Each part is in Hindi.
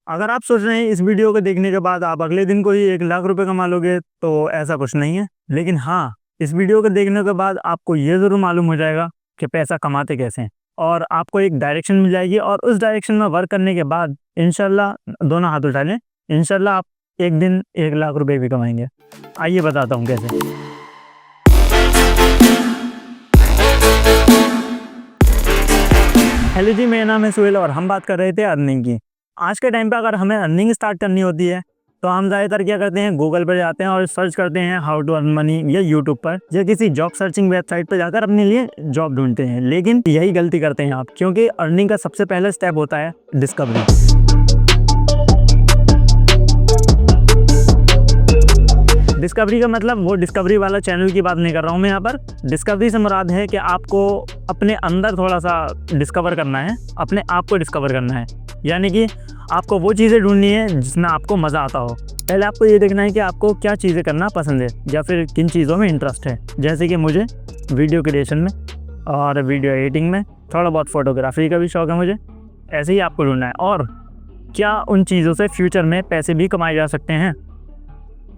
अगर आप सोच रहे हैं इस वीडियो को देखने के बाद आप अगले दिन को ही 1 लाख रुपए कमा लोगे, तो ऐसा कुछ नहीं है। लेकिन हाँ, इस वीडियो को देखने के बाद आपको ये ज़रूर मालूम हो जाएगा कि पैसा कमाते कैसे हैं, और आपको एक डायरेक्शन मिल जाएगी। और उस डायरेक्शन में वर्क करने के बाद इंशाल्लाह, दोनों हाथ उठा लें, इंशाल्लाह आप एक दिन 1 लाख रुपए भी कमाएंगे। आइए बताता हूँ कैसे। हेलो जी, मेरा नाम है सुहेल और हम बात कर रहे थे अर्निंग की। आज के टाइम पे अगर हमें अर्निंग स्टार्ट करनी होती है तो हम ज़्यादातर क्या करते हैं, गूगल पर जाते हैं और सर्च करते हैं हाउ टू अर्न मनी, या यूट्यूब पर या किसी जॉब सर्चिंग वेबसाइट पर जाकर अपने लिए जॉब ढूंढते हैं। लेकिन यही गलती करते हैं आप, क्योंकि अर्निंग का सबसे पहला स्टेप होता है डिस्कवरी। डिस्कवरी का मतलब वो डिस्कवरी वाला चैनल की बात नहीं कर रहा हूँ मैं यहाँ पर। डिस्कवरी से मुराद है कि आपको अपने अंदर थोड़ा सा डिस्कवर करना है, अपने आप को डिस्कवर करना है। यानी कि आपको वो चीज़ें ढूंढनी है जिसमें आपको मज़ा आता हो। पहले आपको ये देखना है कि आपको क्या चीज़ें करना पसंद है या फिर किन चीज़ों में इंटरेस्ट है। जैसे कि मुझे वीडियो क्रिएशन में और वीडियो एडिटिंग में, थोड़ा बहुत फोटोग्राफी का भी शौक़ है मुझे। ऐसे ही आपको ढूंढना है, और क्या उन चीज़ों से फ्यूचर में पैसे भी कमाए जा सकते हैं।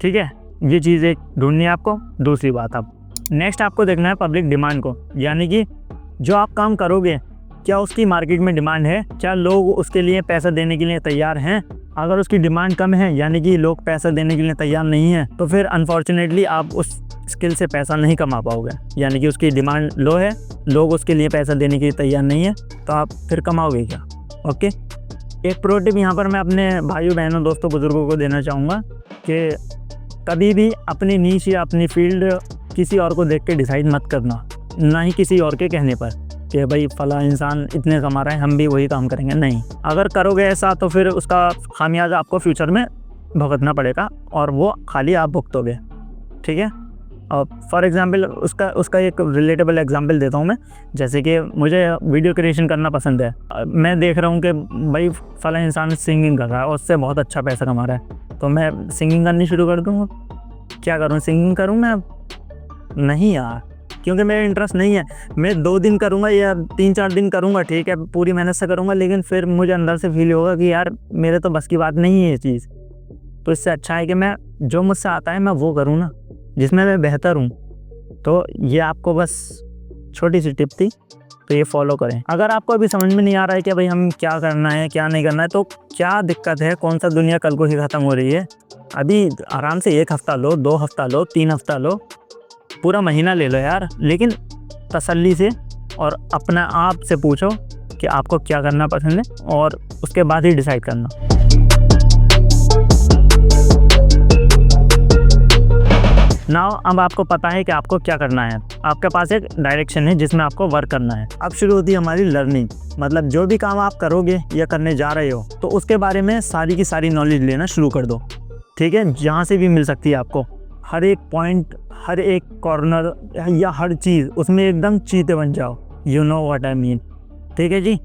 ठीक है, ये चीज़ एक ढूंढनी है आपको। दूसरी बात, अब नेक्स्ट आपको देखना है पब्लिक डिमांड को, यानी कि जो आप काम करोगे क्या उसकी मार्केट में डिमांड है, क्या लोग उसके लिए पैसा देने के लिए तैयार हैं। अगर उसकी डिमांड कम है, यानी कि लोग पैसा देने के लिए तैयार नहीं है, तो फिर अनफॉर्चुनेटली आप उस स्किल से पैसा नहीं कमा पाओगे। यानी कि उसकी डिमांड लो है, लोग उसके लिए पैसा देने के लिए तैयार नहीं है, तो आप फिर कमाओगे क्या। ओके, एक प्रो टिप यहाँ पर मैं अपने भाइयों बहनों दोस्तों बुज़ुर्गों को देना चाहूँगा कि कभी भी अपनी नीश या अपनी फील्ड किसी और को देख के डिसाइड मत करना, ना ही किसी और के कहने पर कि भाई फला इंसान इतने कमा रहा है हम भी वही काम करेंगे। नहीं, अगर करोगे ऐसा तो फिर उसका खामियाजा आपको फ्यूचर में भुगतना पड़ेगा, और वो खाली आप भुगतोगे। ठीक है, और फॉर एग्जांपल उसका एक रिलेटेबल एग्जांपल देता हूँ मैं। जैसे कि मुझे वीडियो क्रिएशन करना पसंद है, मैं देख रहा हूँ कि भाई फला इंसान सिंगिंग कर रहा है और उससे बहुत अच्छा पैसा कमा रहा है, तो मैं सिंगिंग करनी शुरू कर दूँ। क्या करूँ, सिंगिंग करूँ मैं? नहीं यार, क्योंकि मेरा इंटरेस्ट नहीं है। मैं 2 दिन करूँगा या 3-4 दिन करूँगा, ठीक है, पूरी मेहनत से करूँगा, लेकिन फिर मुझे अंदर से फील होगा कि यार मेरे तो बस की बात नहीं है ये चीज़। तो इससे अच्छा है कि मैं जो मुझसे आता है मैं वो करूँ ना, जिसमें मैं बेहतर हूँ। तो ये आपको बस छोटी सी टिप थी, तो ये फॉलो करें। अगर आपको अभी समझ में नहीं आ रहा है कि भाई हम क्या करना है क्या नहीं करना है, तो क्या दिक्कत है, कौन सा दुनिया कल को ही ख़त्म हो रही है। अभी आराम से 1 हफ़्ता लो, 2 हफ़्ता लो, 3 हफ़्ता लो, पूरा महीना ले लो यार, लेकिन तसल्ली से, और अपना आप से पूछो कि आपको क्या करना पसंद है, और उसके बाद ही डिसाइड करना। नाउ अब आपको पता है कि आपको क्या करना है, आपके पास एक डायरेक्शन है जिसमें आपको वर्क करना है। अब शुरू होती है हमारी लर्निंग। मतलब जो भी काम आप करोगे या करने जा रहे हो, तो उसके बारे में सारी की सारी नॉलेज लेना शुरू कर दो। ठीक है, जहाँ से भी मिल सकती है आपको, हर एक पॉइंट, हर एक कॉर्नर या हर चीज़, उसमें एकदम चीते बन जाओ। You know what I mean. ठीक है जी,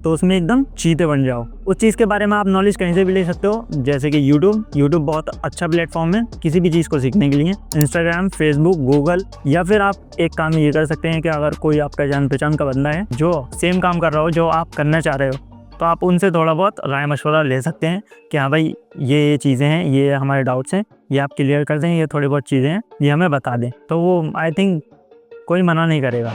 तो उसमें एकदम चीते बन जाओ। उस चीज़ के बारे में आप नॉलेज कहीं से भी ले सकते हो, जैसे कि यूट्यूब बहुत अच्छा प्लेटफॉर्म है किसी भी चीज़ को सीखने के लिए। इंस्टाग्राम, फेसबुक, गूगल, या फिर आप एक काम ये कर सकते हैं कि अगर कोई आपका जान पहचान का बंदा है जो सेम काम कर रहा हो जो आप करना चाह रहे हो, तो आप उनसे थोड़ा बहुत राय मशवरा ले सकते हैं कि हाँ भाई ये चीज़ें हैं, ये हमारे डाउट्स हैं, ये आप क्लियर कर दें, ये थोड़ी बहुत चीज़ें हैं, ये हमें बता दें। तो वो आई थिंक कोई मना नहीं करेगा।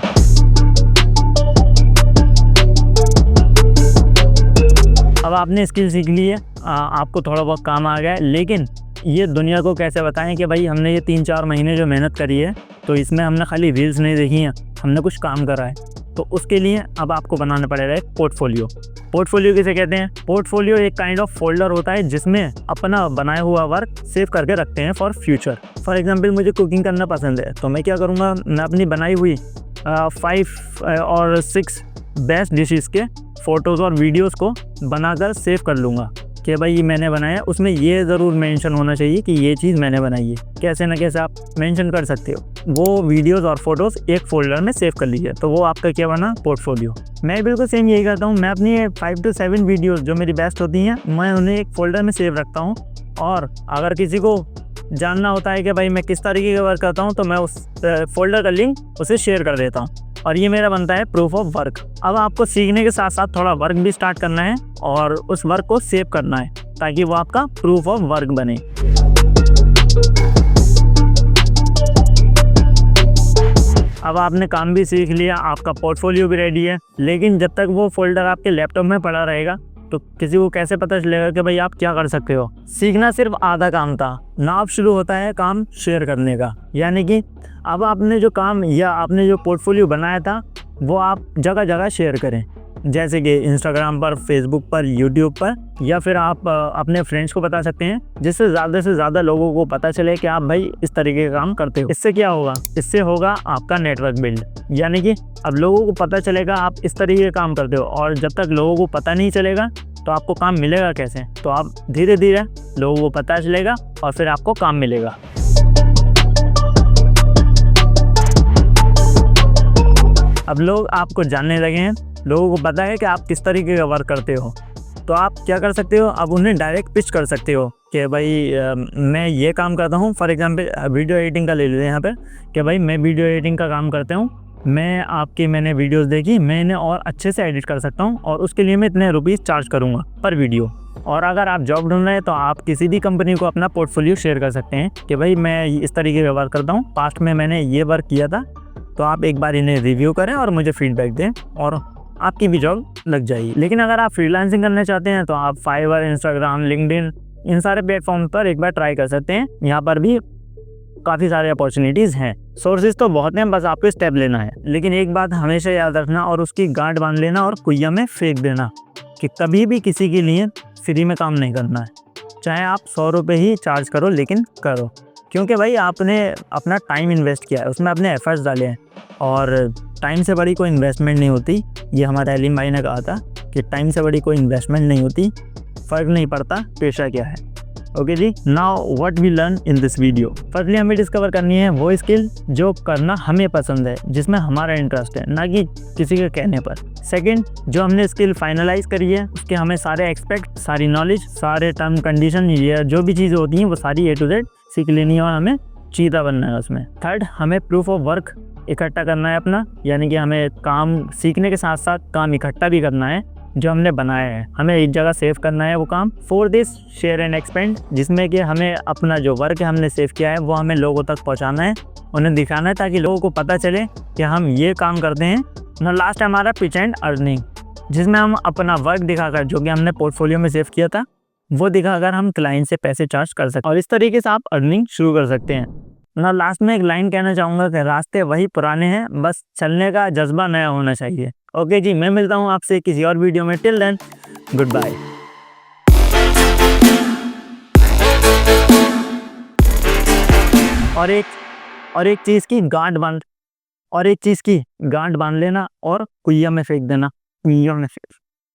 अब आपने स्किल सीख ली है, आपको थोड़ा बहुत काम आ गया है, लेकिन ये दुनिया को कैसे बताएं कि भाई हमने ये 3-4 महीने जो मेहनत करी है, तो इसमें हमने खाली रील्स नहीं देखी हैं, हमने कुछ काम करा है। तो उसके लिए अब आपको बनाना पड़ेगा एक पोर्टफोलियो। पोर्टफोलियो किसे कहते हैं? पोर्टफोलियो एक काइंड ऑफ फोल्डर होता है जिसमें अपना बनाया हुआ वर्क सेव करके रखते हैं फॉर फ्यूचर। फॉर एग्जांपल मुझे कुकिंग करना पसंद है, तो मैं क्या करूँगा, मैं अपनी बनाई हुई 5 और 6 बेस्ट डिशेस के फ़ोटोज़ और वीडियोज़ को बनाकर सेव कर लूँगा कि भाई मैंने बनाया। उसमें ये ज़रूर मेंशन होना चाहिए कि ये चीज़ मैंने बनाई है। कैसे ना कैसे आप मेंशन कर सकते हो। वो वीडियोज़ और फोटोज़ एक फ़ोल्डर में सेव कर लीजिए, तो वो आपका क्या बना, पोर्टफोलियो। मैं बिल्कुल सेम यही करता हूँ। मैं अपनी 5 to 7 वीडियोज़ जो मेरी बेस्ट होती हैं, मैं उन्हें एक फ़ोल्डर में सेव रखता हूँ, और अगर किसी को जानना होता है कि भाई मैं किस तरीके का वर्क करता हूँ, तो मैं उस फोल्डर का लिंक उसे शेयर कर देता हूँ, और ये मेरा बनता है प्रूफ ऑफ वर्क। अब आपको सीखने के साथ साथ थोड़ा वर्क भी स्टार्ट करना है और उस वर्क को सेव करना है। ताकि वो आपका प्रूफ ऑफ वर्क बने। अब आपने काम भी सीख लिया, आपका पोर्टफोलियो भी रेडी है, लेकिन जब तक वो फोल्डर आपके लैपटॉप में पड़ा रहेगा तो किसी को कैसे पता चलेगा कि भाई आप क्या कर सकते हो। सीखना सिर्फ आधा काम था ना, अब शुरू होता है काम शेयर करने का। यानी कि अब आपने जो काम या आपने जो पोर्टफोलियो बनाया था वो आप जगह जगह शेयर करें, जैसे कि इंस्टाग्राम पर, फेसबुक पर, यूट्यूब पर, या फिर आप अपने फ्रेंड्स को बता सकते हैं, जिससे ज़्यादा से ज़्यादा लोगों को पता चले कि आप भाई इस तरीके का काम करते हो। इससे क्या होगा, इससे होगा आपका नेटवर्क बिल्ड। यानी कि अब लोगों को पता चलेगा आप इस तरीके का काम करते हो, और जब तक लोगों को पता नहीं चलेगा तो आपको काम मिलेगा कैसे। तो आप धीरे धीरे लोगों को पता चलेगा और फिर आपको काम मिलेगा। अब लोग आपको जानने लगे हैं, लोगों को पता है कि आप किस तरीके का वर्क करते हो, तो आप क्या कर सकते हो, अब उन्हें डायरेक्ट पिच कर सकते हो कि भाई मैं ये काम करता हूँ। फॉर एग्जांपल वीडियो एडिटिंग का ले लेते हैं यहाँ पर, कि भाई मैं वीडियो एडिटिंग का काम करता हूँ, मैंने वीडियोस देखी, मैं इन्हें और अच्छे से एडिट कर सकता हूँ और उसके लिए मैं इतने रुपीज़ चार्ज करूँगा पर वीडियो। और अगर आप जॉब ढूंढ रहे हैं तो आप किसी भी कंपनी को अपना पोर्टफोलियो शेयर कर सकते हैं कि भाई मैं इस तरीके का वर्क करता हूँ, पास्ट में मैंने ये वर्क किया था, तो आप एक बार इन्हें रिव्यू करें और मुझे फीडबैक दें और आपकी भी जॉब लग जाएगी। लेकिन अगर आप फ्रीलांसिंग करना चाहते हैं तो आप फाइवर, इंस्टाग्राम, लिंक्डइन, इन सारे प्लेटफॉर्म पर एक बार ट्राई कर सकते हैं। यहाँ पर भी काफ़ी सारे अपॉर्चुनिटीज़ हैं। सोर्सेज तो बहुत हैं, बस आपको स्टेप लेना है। लेकिन एक बात हमेशा याद रखना और उसकी गांठ बांध लेना और कुइया में फेंक देना कि कभी भी किसी के लिए फ्री में काम नहीं करना है। चाहे आप 100 रुपये ही चार्ज करो, लेकिन करो, क्योंकि भाई आपने अपना टाइम इन्वेस्ट किया है, उसमें अपने एफर्ट्स डाले हैं, और टाइम से बड़ी कोई इन्वेस्टमेंट नहीं होती। ये हमारे अलीम भाई ने कहा था कि टाइम से बड़ी कोई इन्वेस्टमेंट नहीं होती, फ़र्क नहीं पड़ता पेशा क्या है। ओके जी, now what we learn in this video. Firstly हमें डिस्कवर करनी है वो स्किल जो करना हमें पसंद है, जिसमें हमारा इंटरेस्ट है, ना कि किसी के कहने पर। सेकंड, जो हमने स्किल फाइनलाइज करी है उसके हमें सारे एक्सपेक्ट, सारी नॉलेज, सारे टर्म कंडीशन, या जो भी चीज़ें होती हैं वो सारी A to Z सीख लेनी है और हमें चीता बनना है उसमें। थर्ड, हमें प्रूफ ऑफ वर्क इकट्ठा करना है अपना, यानी कि हमें काम सीखने के साथ साथ काम इकट्ठा भी करना है जो हमने बनाया है, हमें एक जगह सेव करना है वो काम। Fourth is share and expand, जिसमें कि हमें अपना जो वर्क है हमने सेव किया है वो हमें लोगों तक पहुंचाना है, उन्हें दिखाना है, ताकि लोगों को पता चले कि हम ये काम करते हैं। ना लास्ट है हमारा पिच एंड अर्निंग, जिसमें हम अपना वर्क दिखाकर, जो कि हमने पोर्टफोलियो में सेव किया था, वो दिखाकर हम क्लाइंट से पैसे चार्ज कर सकते हैं और इस तरीके से आप अर्निंग शुरू कर सकते हैं। ना लास्ट में एक लाइन कहना चाहूँगा कि रास्ते वही पुराने हैं, बस चलने का जज्बा नया होना चाहिए। ओके जी, मैं मिलता हूँ आपसे किसी और वीडियो में। Till then, goodbye. और एक चीज़ की गांठ बांध लेना और कुइया में फेंक देना, कुइया में फेंक।